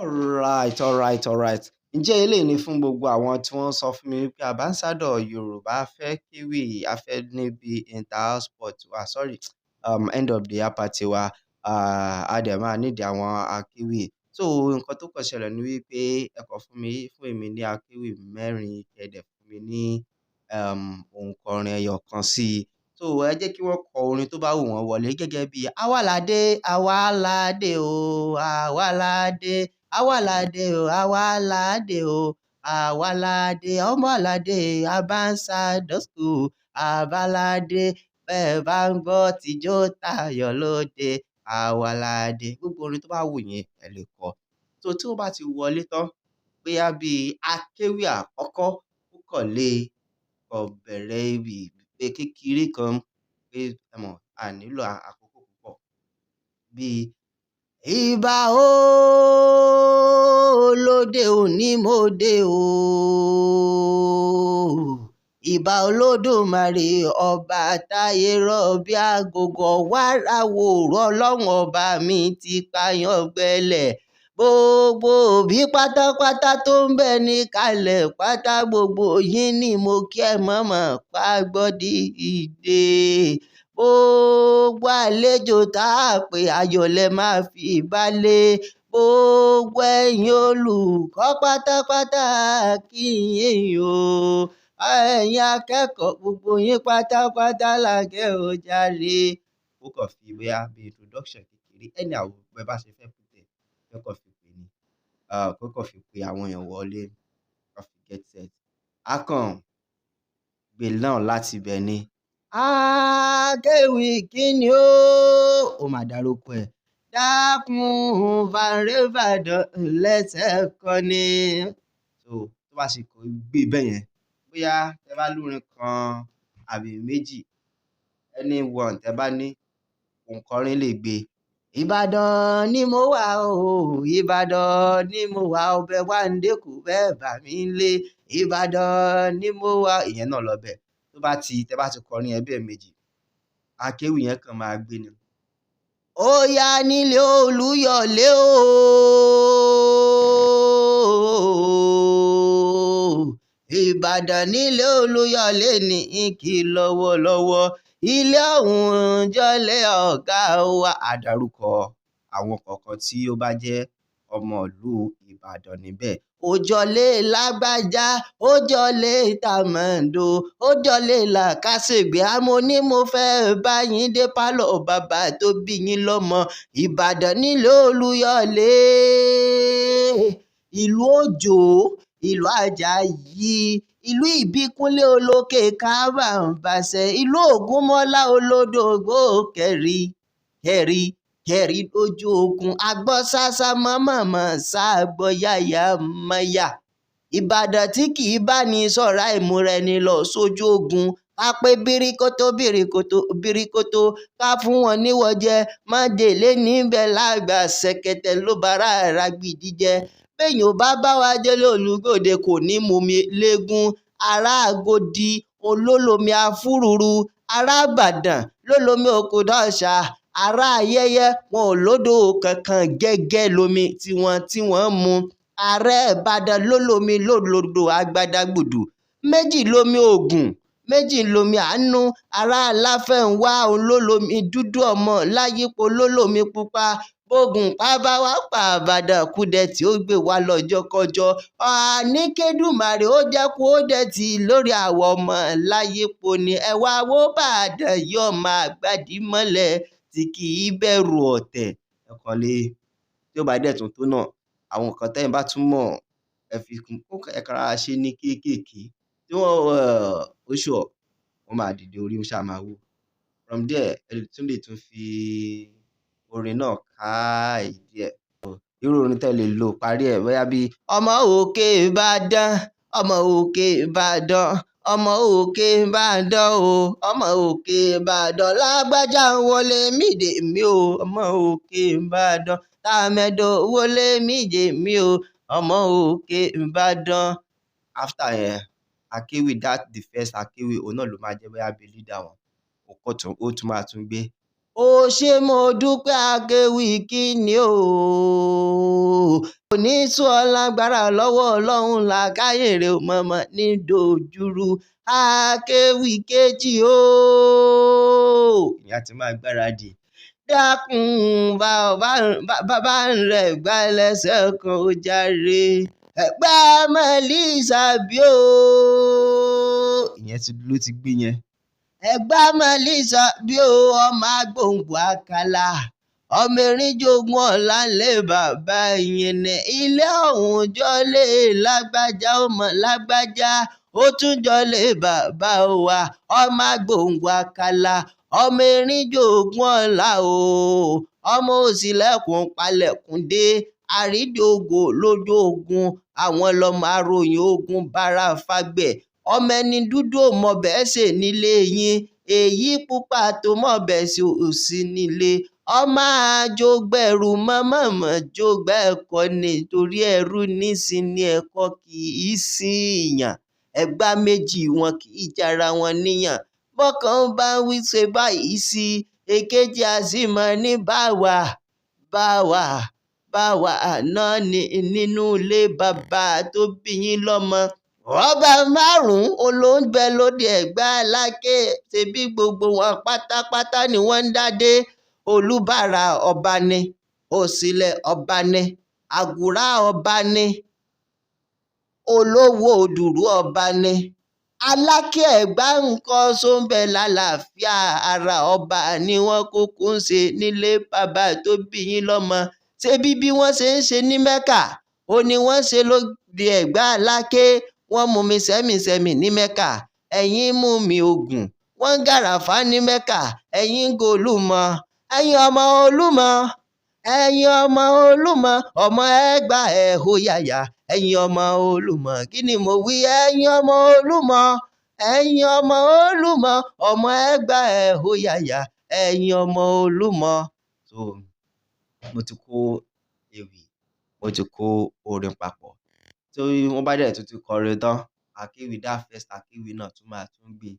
Alright. Ǹjẹ́ eléyìí ni fún gbogbo àwọn tí wọ́n sọ fún mi wípé Ambassador Yorùbá fẹ́ kéwì, a fẹ́ níbi inter-house sport wa, sorry, end of the year party wa, a dẹ̀ máa need àwọn akéwì. So nǹkan tó kàn ṣẹlẹ̀ ni wípé ẹ kàn fún èmi ní akéwì 4, ẹ dẹ̀ fún mi ní òǹkọrin ẹyọ kan sí i. So ẹ jẹ́ kí wọ́n kọ orin tó bá wù wọ́n wọlé gẹ́gẹ́ bí àwa ládé, àwa ládé o, àwa ládé, àwa ládé o, àwa ládé o, àwa ládé, ọmọ aládé, Ambassador school, àwa ládé, bẹ́ẹ̀ bá ń gbọ́ tijó tayọ̀ lóde, àwa ládé. Gbogbo orin tó bá wù yín ẹ lè kọ. So tí wọ́n bá ti wọlé tán, bóyá bí akéwì àkọ́kọ́ ó kàn lè kàn bẹ̀rẹ̀ ewì pé kékeré kan pé ẹ mọ̀, a nílò àkókò púpọ̀. Bí ìbà olóde òní mo dé o, ìbà olódùmarè ọba táyé rọ̀ bí agogo wàrà wòrò ọlọ́run ọba mi ti pààyàn gbẹ́lẹ̀. Gbogbo òbí pátápátá tó ń bẹ níkàlẹ̀ pátá gbogbo yín ni mo kí ẹ mọ̀mọ́ pa gbọ́ dìde. Gbogbo àlejò tá a pè ayọ̀ lẹ máa fi balẹ̀. Gbogbo ẹ̀yin olùkọ́ pátápátá kí yín o. Ẹ̀yin akẹ́kọ̀ọ́ gbogbo yín pátápátá là ń kẹ́ o jàre. Ó kàn fi bóyá bí introduction kékeré, anyhow bẹ́ẹ̀ bá ṣe fẹ́ put ẹ̀, ẹ kàn fi pè ní. Kó kàn fi pe àwọn èèyàn wọlé, kàn fi get set. A kàn gbé náà láti ibẹ̀ ni. Akéwì kíni ó? Ó máa dárúkọ ẹ̀. Dákun Ìbàdàn lẹ́sẹ̀ kan ni. So tó bá ṣe kò gbé bẹ́ẹ̀ yẹn, bóyá tẹ bá lórin kan àbí méjì, anyone tẹ bá ní òǹkọrin lè gbé. Ìbàdàn ni mo wà o, Ìbàdàn ni mo wà o, bẹ́ẹ̀ wá ń dẹ́kun bẹ́ẹ̀ bá mi lé. Ìbàdàn ni mo wà, ìyẹn náà lọ bẹ́ẹ̀. Tẹ bá ti kọrin ẹ bẹ́ẹ̀ méjì, akéwì yẹn kàn máa gbé ni. Ó yá nílé Olúyọ̀lé o, Ìbàdàn nílé Olúyọ̀lé ní kí lọ́wọ́lọ́wọ́, ilé ọ̀hún jọlé ọ̀gá wa. Àdárúkọ àwọn kọ̀ọ̀kan tí ó bá jẹ́ ọmọ ìlú Ìbàdàn níbẹ̀. Ó jọlé lágbájá, ó jọlé tàmọ̀dò, ó jọlé làkàṣègbè. Àmọ́ ní mo fẹ́ bá yín dé pálọ̀ bàbá tó bí yín lọ́mọ. Ìbàdàn nílé Olúyọ̀lé, ìlú òjò, ìlú àjàyí, ìlú ìbíkúnlé olókè kábàǹbàṣẹ, ìlú ògúnmọ́lá olódògbò kẹ̀rí lójú ogun, agbọ́ sásá mọ́mọ́mọ́ sáàgbọ́ yáyà mọ́yà. Ìbàdàn tí kì í bá ní sọ̀rá ìmúra ẹni lọ sójú ogun, ká pé bíríkótó ká fún wọn níwọ̀ jẹ, májèlé níbẹ̀ lágbà ṣẹ̀kẹ̀tẹ̀ ló bára ara gbìdí jẹ. Bẹ́ẹ̀yìn ò bá wa délé Olúgbòde kò ní mumi léegun. Ará Àgòdì olólomi afúrúrú, ará Ìbàdàn lólómi òkúdọ̀ṣà, ará Ayẹ́yẹ́ wọn ò lódò kankan gẹ́gẹ́ lomi tí wọ́n mu. Ará Ìbàdàn lólómi lólodò Agbádágbùdù. Méjì lomi Ògùn, méjì lomi Àánú, ará Aláfẹ̀nwá olólomi dúdú ọmọ Láyípo lólómi pupa. Bógun pábá wá pa Ìbàdàn kúdẹ̀ tí ó gbé wa lọ́jọ́kọjọ́. Àníkédùmarè ó jẹ́ kó dẹ̀ tí lórí àwọn ọmọ Láyípo ni. Ẹ wá wó Ìbàdàn yóò máa gbádìí mọ́lẹ̀ tí kì í bẹ̀rù ọ̀tẹ̀. Ẹ kàn lè, tí ó bá dẹ̀ tún tó náà, àwọn nǹkan tẹ́yin bá tún mọ̀ ẹ fi kún, ẹ kàn rọra ṣe ní kéékèèké. Tí wọ́n oṣù wọ́n máa dìde orí ó ṣáà máa wò. From there ẹ lè tún fi orin náà ká ìdí ẹ̀. Irú orin tẹ́ lè lò parí ẹ̀ bóyá bí ọmọ òkè Ìbàdàn, ọmọ òkè Ìbàdàn, ọmọ òkè Ìbàdàn o, ọmọ òkè Ìbàdàn lágbájá wọlé mídè mi o, ọmọ òkè Ìbàdàn tàmẹ̀dò wọlé mídè mi o, ọmọ òkè Ìbàdàn. After yẹn, the first akéwì òun náà ló máa jẹ́ bóyá bí leader wọn. Ó tún máa tún gbé ó ṣé mo dúpẹ́ akéwì kíni o kò ní sú ọ lágbára lọ́wọ́ ọlọ́run làákàyè rẹ̀ ò mọ̀mọ́ ní dojúrú akéwì kejì o ìyá ti máa gbáradì dákun bàbá rẹ̀ gbá lẹ́sẹ̀ kan ó jàre ẹ̀gbá mẹ́lísà bí o ìyẹn ló ti gbé yẹn ẹ̀gbá mẹ́lísà bí o ọmọ agbóǹgbò àkàlà ọmọ erin jogún ọ̀la ńlẹ̀ bàbá ìyẹn ní ilé ọ̀hún jọ́lé lágbájá ọmọ lágbájá ó tún jọ́lé bàbá wa ọmọ agbóǹgbò àkàlà ọmọ erin jogún ọ̀la o ọmọ òsìlẹ̀kùn palẹ̀kùn dé àrídògò lójú ogun àwọn lọmọ aróyìn ogun bára fàgbẹ̀ ọmọ ẹni dúdú ò mọ bẹ́ẹ̀ ṣe nílé yín èyí pupa tó mọ bẹ́ẹ̀ ṣe ò sí nílé ọmọ àjọgbẹ̀rù mọ́mọ́mọ́ jọgbẹ́kọ̀ nítorí ẹrú nísìnyí ẹ̀kọ́ kì í síyàn ẹ̀gbá méjì wọn kì í jara wọn níyàn bọ́kàn bá ń wí ṣe báyìí sí èkejì àsìmọ́ ní báwa náà nínú ilé bàbá tó bí yín lọ́mọ ọba márùn-ún olóńgbẹ lóde Ẹ̀gbá Aláké ṣebí gbogbo wọn pátápátá ni wọ́n ń dádé Olúbàrà ọba ni Òsìlẹ̀ ọba ni Àgùrá ọba ni Olówó Òdùrú ọba ni Aláké Ẹ̀gbá nǹkan sóńbẹ lálàáfíà ara ọba ni wọ́n kúkú ń ṣe nílé bàbá tó bí yín lọ́mọ ṣebí bí wọ́n ṣe ń ṣe ní Mẹ́kà ó ní wọ́n ṣe lóde Ẹ̀gbá Aláké wọ́n mú mi sẹ́mìsẹ́mì ní Mẹ́kà ẹ̀yin mú mi Ògùn wọ́n gàràfà ní Mẹ́kà ẹ̀yin gòlúmọ ẹ̀yin ọmọ Olúmọ ọmọ Ẹ̀gbá ẹ̀ hó yàyà ẹ̀yin ọmọ Olúmọ kí ni mo wí ẹ̀yin ọmọ Olúmọ ọmọ Ẹ̀gbá ẹ̀ hó yàyà ẹ̀yin ọmọ Olúmọ. So mo ti kó ewì mo ti kó orin papọ̀ tí wọ́n bá dẹ̀ tún ti kọrin tán akéwì that first akéwì náà tún máa tún gbé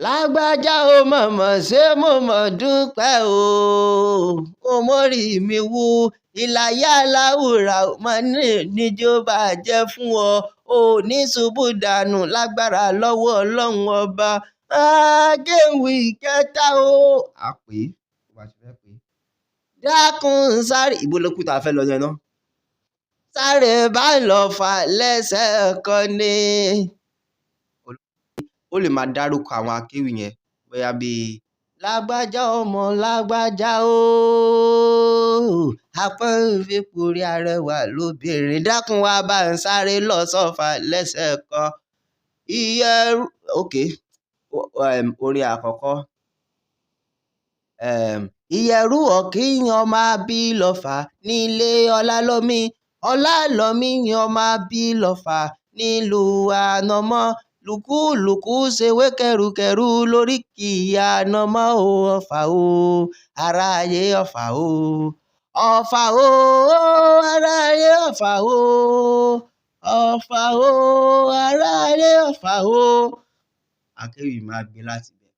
lágbájá ó mọ̀mọ́ ṣé mo mọ̀ dúpẹ́ o mórí mi wú ìlàyà láwùrà mọ́ níjó bàjẹ́ fún ọ ní ṣubú dànù lágbára lọ́wọ́ ọlọ́run ọba akéwì kẹta o àpè dákun sáré ìbò lókùn tá a fẹ́ lọ yẹn náà sáré bá lọ fà lẹ́sẹ̀ kan ni ó lè máa dárúkọ àwọn akéwì yẹn bóyá bíi lágbájá ọmọ lágbájá apọ́nfẹ́porí arẹwà lóbìnrin dákun wá bá ń sáré lọ sọ́fà lẹ́sẹ̀ kan ìyẹ̀rú orin àkọ́kọ́ ìyẹ̀rú ọ̀kíyàn máa bí lọ́fà nílé ọlálọ́mí yan máa bí lọ́fà nílùú ànàmọ́ lùkúlùkù ṣèwé kẹrùkẹrù lóríkì ànàmọ́ ọ̀fà o aráyé ọ̀fà o aráyé ọ̀fà o aráyé ọ̀fà o akéwì máa gbé láti bẹ̀.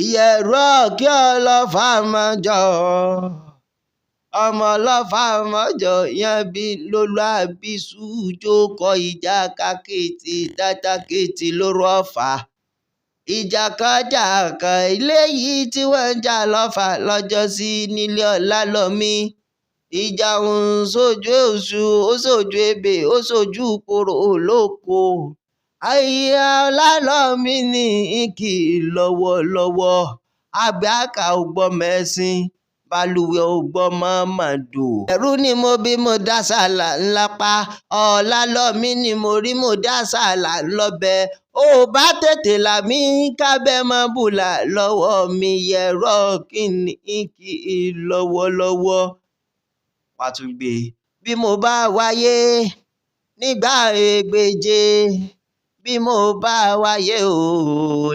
ìyẹ̀rú ọ̀kí ọlọ́fà mọ́jọ ọmọ ọlọ́fà mọ́jọ yan bí lólú àbísú jókòó ìjà kákìtì dátákìtì lóru ọ̀fà ìjà kan eléyìí tí wọ́n ń jà lọ́fà lọ́jọ́sí nílé ọlálọ́mí ìjà òun sójú èṣù ó sójú ebè ó sójú kòrò olóko àyà ọlálọ́mí ní kí lọ́wọ́lọ́wọ́ àgbẹ̀ àkà ò gbọ́ mẹ́sìn balùwẹ̀ ò gbọ́ mọ́mọ́dò. ẹ̀rú ni mo bí mo dá sàlà ńlá pa ọlálọ́mí ni mo rí mo dá sàlà ńlọ́bẹ̀ ó bá tètè là mí kábẹ́ mọ́ bùlà lọ́wọ́ mi yẹ̀rọ kí lọ́wọ́lọ́wọ́. wàá tún gbé bí mo bá wáyé nígbà ẹgbẹ̀je bí mo bá wáyé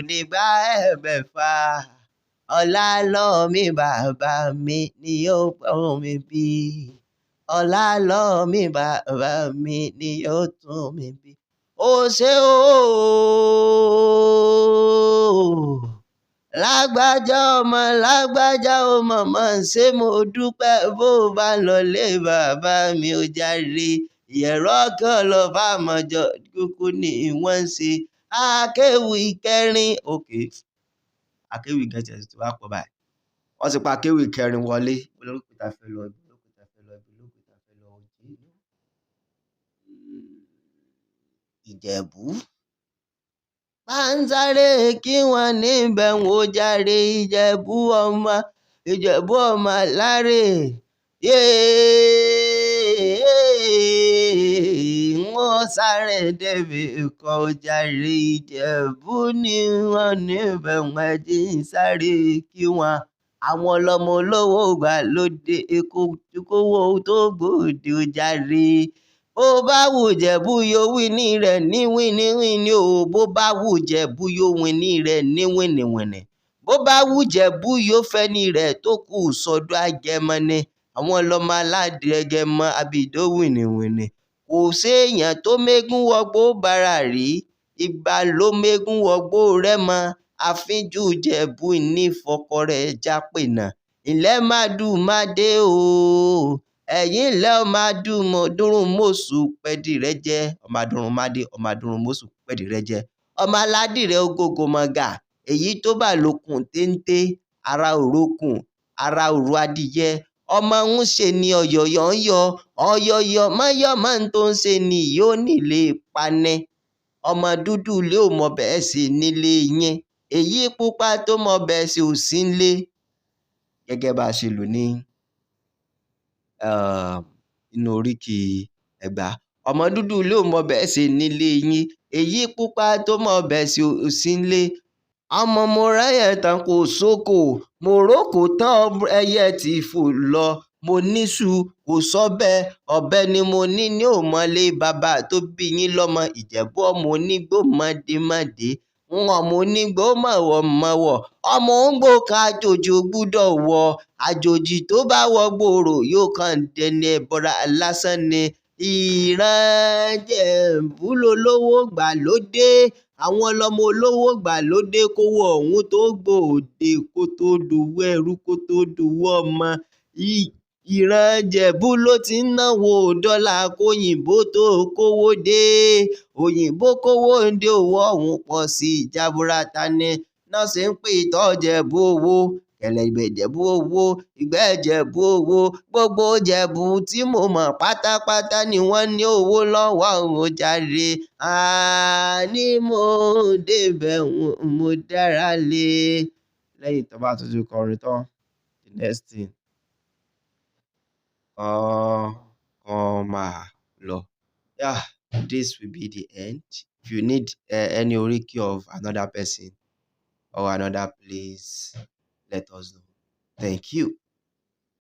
nígbà ẹ̀mẹ́fà ọlálọ́mí bàbá mi ni yóò pọ́n mi bí ọlálọ́mí bàbá mi ni yóò tún mi bí ó ṣe lágbájá ọmọ lágbájá ó mọ̀mọ́ ṣé mo dúpẹ́ bó o bá ń lọlé bàbá mi ó jàre ìyẹ̀rọ kan lọ bá mọ̀jọ kúkú ni wọ́n ń ṣe akéwì kẹrin òkè akéwì gẹ̀ẹ́sì tó wá pọ̀ báyìí wọ́n ti pa akéwì kẹrin wọlé olókùúta fẹ́ lọ ibi olókùúta fẹ́ lọ ibi olókùúta fẹ́ lọ òjì ìjẹ̀bú pánsáré kí wọ́n níbẹ̀ ń wò jàre ìjẹ̀bú ọmọ alárè wọ́n sáré débi kan ó jàre ìjẹ̀bú ni wọ́n níbẹ̀ wọ́n jí ń sáré kí wọ́n àwọn ọlọ́mọ olówó gbàlódé kówó tó gbòde ó jàre bó bá wù jẹ̀bú yóò wíní rẹ̀ ní wíníwíní o bó bá wù jẹ̀bú yóò wíní rẹ̀ ní wíníwíní bó bá wù jẹ̀bú yóò fẹ́ni rẹ̀ tó kù sọ́dọ̀ àgẹmọ ni àwọn ọlọ́mọ aládìrẹgẹmọ àbìdó wíníwíní kò séèyàn tó mégún wọgbó bàrà rí ìgbà ló mégún wọgbó rẹ́mọ àfínjú jẹ̀bú ní fọkọ rẹ̀ jápè náà ilẹ̀ mádùmáde o ẹ̀yìn ilẹ̀ ọmọ adúmọ̀dúnrún mọ́sù pẹ́ẹ́dì rẹ jẹ́ ọmọ adúrún mádé ọmọ adúrún mọ́sù pẹ́ẹ́dì rẹ jẹ́ ọmọ aládìrẹ ogógo mọ̀gà èyí tó bá lókun téńté ara òrókùn ara òru adìyẹ ọmọ ń ṣe ni ọ̀yọ̀yọ̀ ń yọ ọ̀yọ̀yọ̀ mọ́yọ̀ máa ń tó ń ṣe ni yóò nílé panẹ́ ọmọ dúdú ilé ò mọ bẹ́ẹ̀ sí nílé yẹn èyí pupa tó mọ bẹ́ẹ̀ sí ò sí nílé gẹ́gẹ́ bá a ṣe lò ní inú oríkì Ẹ̀gbá ọmọ dúdú ilé ò mọ bẹ́ẹ̀ ṣe nílé yín èyí pupa tó mọ bẹ́ẹ̀ ṣe ò sí nílé ọmọ mo ráyè tán kò sóko mo rókò tán ẹyẹ tí fò lọ mo níṣu kò sọ́bẹ̀ ọ̀bẹ ni mo ní òmọ̀lé bàbá tó bí yín lọ́mọ Ìjẹ̀bú ọmọ onígbò mọ̀démọ̀dé ọmọ onígbò mọ̀wọ̀mọ̀wọ̀ ọmọ òǹgbò kan àjòjì ò gbúdọ̀ wọ àjòjì tó bá wọ gbòòrò yóò kàn dẹni ẹbọra lásán ni ìran Ìjẹ̀bú lolówó gbàlódé àwọn ọlọ́mọ olówó gbàlódé kówó ọ̀hún tó gbòde kó tó dowó ẹrú kó tó dowó ọmọ ìran Ìjẹ̀bú ló ti ń náwó dọ́là kóyìnbó tó kówó dé òyìnbó kówó dé owó ọ̀hún pọ̀ sí jaburata ni náà ṣe ń pè ìtọ́ Ìjẹ̀bú owó kẹ̀lẹ̀bẹ̀ Ìjẹ̀bú owó ìgbẹ́ Ìjẹ̀bú owó gbogbo Ìjẹ̀bú tí mo mọ̀ pátápátá ni wọ́n ní owó lọ́wọ́ òun jàre àní mo débẹ̀ mo dára lé lẹ́yìn tó bá tún kọrin tán the next thing kan máa lọ. Yeah, this will be the end. If you need any oriki of another person or another place, let us know. Thank you.